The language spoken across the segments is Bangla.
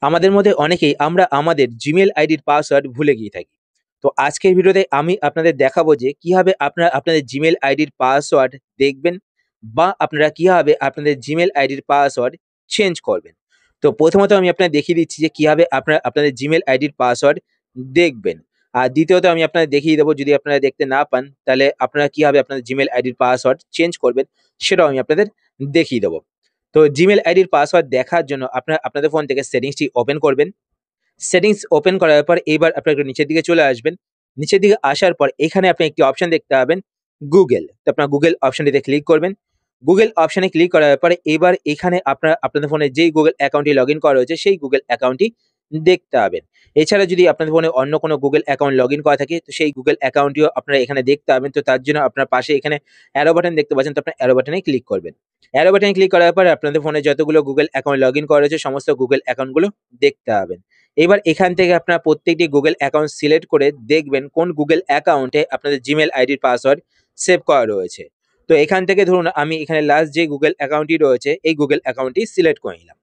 আমাদের মধ্যে অনেকেই আমরা আমাদের জিমেইল আইডির পাসওয়ার্ড ভুলে গিয়ে থাকি। তো আজকের ভিডিওতে আমি আপনাদের দেখাবো যে কিভাবে আপনারা আপনাদের জিমেইল আইডির পাসওয়ার্ড দেখবেন বা আপনারা কিভাবে আপনাদের জিমেইল আইডির পাসওয়ার্ড চেঞ্জ করবেন। তো প্রথমত আমি আপনাদের দেখিয়ে দিচ্ছি যে কিভাবে আপনারা আপনাদের জিমেইল আইডির পাসওয়ার্ড দেখবেন। আর দ্বিতীয়ত আমি আপনাদের দেখিয়ে দেবো যদি আপনারা দেখতে না পান তাহলে আপনারা কিভাবে আপনাদের জিমেইল আইডির পাসওয়ার্ড চেঞ্জ করবেন সেটাও আমি আপনাদের দেখিয়ে দেবো। তো জিমেইল আইডির পাসওয়ার্ড দেখার জন্য আপনারা আপনাদের ফোন থেকে সেটিংসটি ওপেন করবেন। সেটিংস ওপেন করার পর এবার আপনারা একটু নিচের দিকে চলে আসবেন। নিচের দিকে আসার পর এখানে আপনি একটি অপশন দেখতে পাবেন গুগল। তো আপনারা গুগল অপশনটিতে ক্লিক করবেন। গুগল অপশনে ক্লিক করার পরে এবার এখানে আপনারা আপনাদের ফোনে যেই গুগল অ্যাকাউন্টটি লগইন করা রয়েছে সেই গুগল অ্যাকাউন্টটি দেখতে পাবেন। এছাড়া যদি আপনাদের ফোনে অন্য কোনো গুগল অ্যাকাউন্ট লগইন করা থাকে তো সেই গুগল অ্যাকাউন্টটিও আপনারা এখানে দেখতে পাবেন। তো তার জন্য আপনার পাশে এখানে অ্যারো বাটন দেখতে পাচ্ছেন, তো আপনার অ্যারো বাটনে ক্লিক করবেন। অ্যারো বাটনে ক্লিক করার পর আপনাদের ফোনে যতগুলো গুগল অ্যাকাউন্ট লগইন করা রয়েছে সমস্ত গুগল অ্যাকাউন্টগুলো দেখতে পাবেন। এবার এখান থেকে আপনারা প্রত্যেকটি গুগল অ্যাকাউন্ট সিলেক্ট করে দেখবেন কোন গুগল অ্যাকাউন্টে আপনাদের জিমেইল আইডির পাসওয়ার্ড সেভ করা রয়েছে। তো এখান থেকে ধরুন আমি এখানে লাস্ট যে গুগল অ্যাকাউন্টটি রয়েছে এই গুগল অ্যাকাউন্টটি সিলেক্ট করে নিলাম।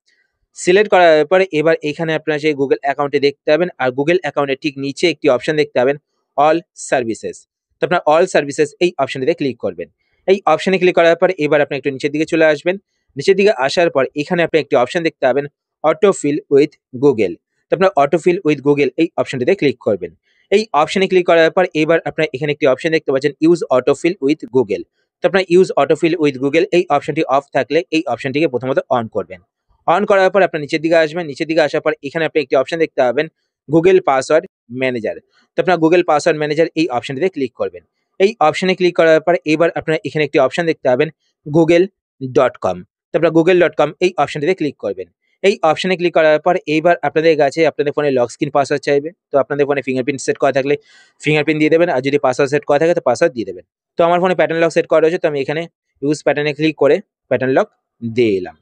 সিলেক্ট করার পরে এবার এখানে আপনারা সেই গুগল অ্যাকাউন্টে দেখতে পাবেন আর গুগল অ্যাকাউন্টের ঠিক নিচে একটি অপশন দেখতে পাবেন অল সার্ভিসেস। তো আপনার অল সার্ভিসেস এই অপশনটিতে ক্লিক করবেন। এই অপশনে ক্লিক করার পর এবার আপনি একটু নিচের দিকে চলে আসবেন। নিচের দিকে আসার পর এখানে আপনি একটি অপশন দেখতে পাবেন অটোফিল উইথ গুগল। তো আপনার অটোফিল উইথ গুগল এই অপশনটিতে ক্লিক করবেন। এই অপশনে ক্লিক করার পর এবার আপনার এখানে একটি অপশন দেখতে পাচ্ছেন ইউজ অটোফিল উইথ গুগল। তো আপনার ইউজ অটোফিল উইথ গুগল এই অপশনটি অফ থাকলে এই অপশনটিকে প্রথমত অন করবেন। অন করার পর আপনার নিচের দিকে আসবেন। নিচের দিকে আসার পর এখানে আপনি একটি অপশন দেখতে পাবেন গুগল পাসওয়ার্ড ম্যানেজার। তো আপনার গুগল পাসওয়ার্ড ম্যানেজার এই অপশনটিতে ক্লিক করবেন। এই অপশনে ক্লিক করার পর এবার আপনারা এখানে একটি অপশন দেখতে পাবেন google.com। তো আপনার google.com এই অপশনটিতে ক্লিক করবেন। এই অপশনে ক্লিক করার পর এইবার আপনাদের কাছে আপনাদের ফোনে লক স্ক্রিন পাসওয়ার্ড চাইবে। তো আপনাদের ফোনে ফিঙ্গারপ্রিন্ট সেট করা থাকলে ফিঙ্গারপ্রিন্ট দিয়ে দেবেন। আর যদি পাসওয়ার্ড সেট করা থাকে তো পাসওয়ার্ড দিয়ে দেবেন। তো আমার ফোনে প্যাটার্ন লক সেট করা রয়েছে, তো আমি এখানে ইউজ প্যাটার্নে ক্লিক করে প্যাটার্ন লক দিয়ে দিলাম।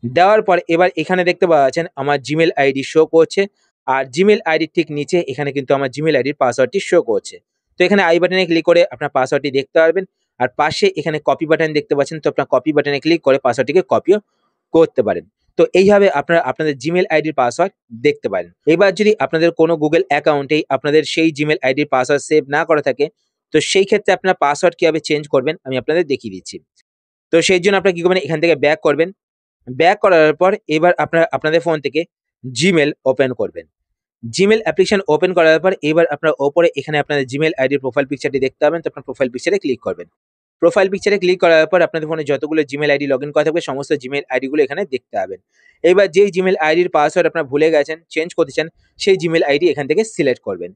দেওয়ার পর এবার এখানে দেখতে পাচ্ছেন আমার জিমেইল আইডি শো করছে। আর জিমেইল আইডির ঠিক নিচে এখানে কিন্তু আমার জিমেইল আইডির পাসওয়ার্ডটি শো করছে। তো এখানে আই বাটনে ক্লিক করে আপনার পাসওয়ার্ডটি দেখতে পারবেন। আর পাশে এখানে কপি বাটন দেখতে পাচ্ছেন, তো আপনার কপি বাটনে ক্লিক করে পাসওয়ার্ডটিকে কপিও করতে পারেন। তো এইভাবে আপনারা আপনাদের জিমেইল আইডির পাসওয়ার্ড দেখতে পারেন। এবার যদি আপনাদের কোনো গুগল অ্যাকাউন্টেই আপনাদের সেই জিমেইল আইডির পাসওয়ার্ড সেভ না করা থাকে তো সেই ক্ষেত্রে আপনার পাসওয়ার্ড কিভাবে চেঞ্জ করবেন আমি আপনাদের দেখিয়ে দিচ্ছি। তো সেই জন্য আপনারা কি করবেন, এখান থেকে ব্যাক করবেন। ব্যাক করার পর এবার আপনারা আপনাদের ফোন থেকে জিমেইল ওপেন করবেন। জিমেইল অ্যাপ্লিকেশন ওপেন করার পর এবার আপনারা ওপরে এখানে আপনাদের জিমেইল আইডির প্রোফাইল পিকচারটি দেখতে পাবেন। তো আপনার প্রোফাইল পিকচারে ক্লিক করবেন। প্রোফাইল পিকচারে ক্লিক করার পর আপনাদের ফোনে যতগুলো জিমেইল আইডি লগইন করা থাকবে সমস্ত জিমেইল আইডিগুলো এখানে দেখতে পাবেন। এবার যেই জিমেইল আইডির পাসওয়ার্ড আপনারা ভুলে গেছেন, চেঞ্জ করতে চান, সেই জিমেইল আইডি এখান থেকে সিলেক্ট করবেন।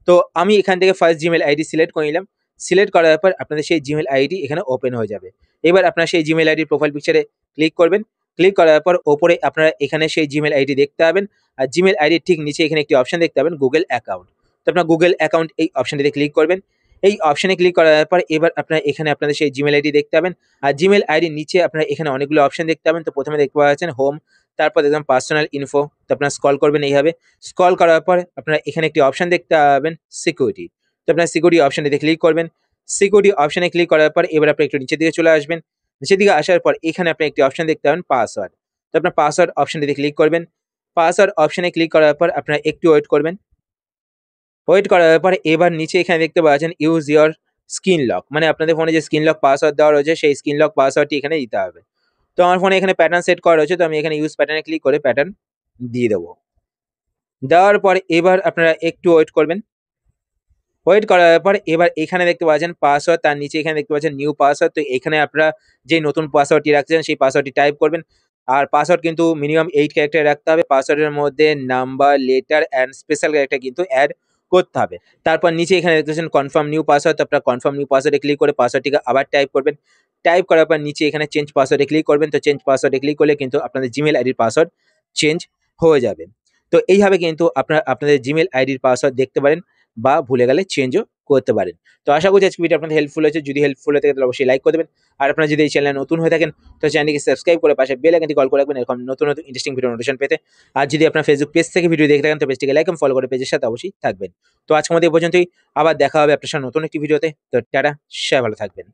তো আমি এখান থেকে ফার্স্ট জিমেইল আইডি সিলেক্ট করে নিলাম। সিলেক্ট করার পর আপনাদের সেই জিমেইল আইডি এখানে ওপেন হয়ে যাবে। এবার আপনারা সেই জিমেইল আইডির প্রোফাইল পিকচারে ক্লিক করবেন। ক্লিক করার পর ওপরে আপনারা এখানে সেই জিমেইল আইডি দেখতে পাবেন। আর জিমেইল আইডির ঠিক নিচে এখানে একটি অপশন দেখতে পাবেন গুগল অ্যাকাউন্ট। তো আপনার গুগল অ্যাকাউন্ট এই অপশনটিতে ক্লিক করবেন। এই অপশনে ক্লিক করার পর এবার আপনারা এখানে আপনাদের সেই জিমেইল আইডি দেখতে পাবেন। আর জিমেইল আইডির নিচে আপনারা এখানে অনেকগুলো অপশন দেখতে পাবেন। তো প্রথমে দেখতে পাচ্ছেন হোম, তারপর দেখবেন পার্সোনাল ইনফো। তো আপনারা স্ক্রল করবেন এইভাবে। স্ক্রল করার পর আপনারা এখানে একটি অপশন দেখতে পাবেন সিকিউরিটি। তো আপনারা সিকিউরিটি অপশনটিতে ক্লিক করবেন। সিকিউরিটি অপশনে ক্লিক করার পর এবার আপনি একটু নিচের দিকে চলে আসবেন। নিচের দিকে আসার পর এখানে আপনি একটি অপশন দেখতে পাবেন পাসওয়ার্ড। তো আপনার পাসওয়ার্ড অপশনটিতে ক্লিক করবেন। পাসওয়ার্ড অপশনে ক্লিক করার পর আপনারা একটু ওয়েট করবেন। ওয়েট করার পরে এবার নিচে এখানে দেখতে পাচ্ছেন ইউজ ইওর স্ক্রিন লক, মানে আপনাদের ফোনে যে স্ক্রিন লক পাসওয়ার্ড দেওয়া রয়েছে সেই স্ক্রিন লক পাসওয়ার্ডটি এখানে দিতে হবে। তো আমার ফোনে এখানে প্যাটার্ন সেট করা রয়েছে, তো আমি এখানে ইউজ প্যাটার্নে ক্লিক করে প্যাটার্ন দিয়ে দেবো। দেওয়ার পরে এবার আপনারা একটু ওয়েট করবেন। ওয়েট করার পর এবার এখানে দেখতে পাচ্ছেন পাসওয়ার্ড, তার নিচে এখানে দেখতে পাচ্ছেন নিউ পাসওয়ার্ড। তো এখানে আপনারা যে নতুন পাসওয়ার্ডটি রাখছেন সেই পাসওয়ার্ডটি টাইপ করবেন। আর পাসওয়ার্ড কিন্তু মিনিমাম 8 ক্যারেক্টার রাখতে হবে। পাসওয়ার্ডের মধ্যে number, letter and special character কিন্তু অ্যাড করতে হবে। তারপর নিচে এখানে দেখতে পাচ্ছেন কনফার্ম নিউ পাসওয়ার্ড। তো আপনারা কনফার্ম নিউ পাসওয়ার্ডে ক্লিক করে পাসওয়ার্ডটিকে আবার টাইপ করবেন। টাইপ করার পর নিচে এখানে চেঞ্জ পাসওয়ার্ডে ক্লিক করবেন। তো চেঞ্জ পাসওয়ার্ডে ক্লিক করলে কিন্তু আপনাদের জিমেইল আইডির পাসওয়ার্ড চেঞ্জ হয়ে যাবে। তো এইভাবে কিন্তু আপনারা আপনাদের জিমেইল আইডির পাসওয়ার্ড দেখতে পারেন বা ভুলে গেলে চেঞ্জও করতে পারেন। তো আশা করছি আজকে ভিডিও আপনাদের হেল্পফুল হয়েছে। যদি হেল্পফুল হয়ে থাকে তাহলে অবশ্যই লাইক করে দেবেন। আর আপনারা যদি এই চ্যানেলে নতুন হয়ে থাকেন তো চ্যানেলটিকে সাবস্ক্রাইব করে পাশে বেল আইকনটি কল করে রাখবেন এরকম নতুন নতুন ইন্টারেস্টিং ভিডিও নোটিফিকেশন পেতে। আর যদি আপনার ফেসবুক পেজ থেকে ভিডিও দেখে থাকেন তো পেজটিকে লাইক এবং ফলো করে পেজের সাথে অবশ্যই থাকবেন। তো আজকের মতো এই পর্যন্তই। আবার দেখা হবে আপনার সাথে নতুন একটি ভিডিওতে। তো টাটা, সবাই ভালো থাকবেন।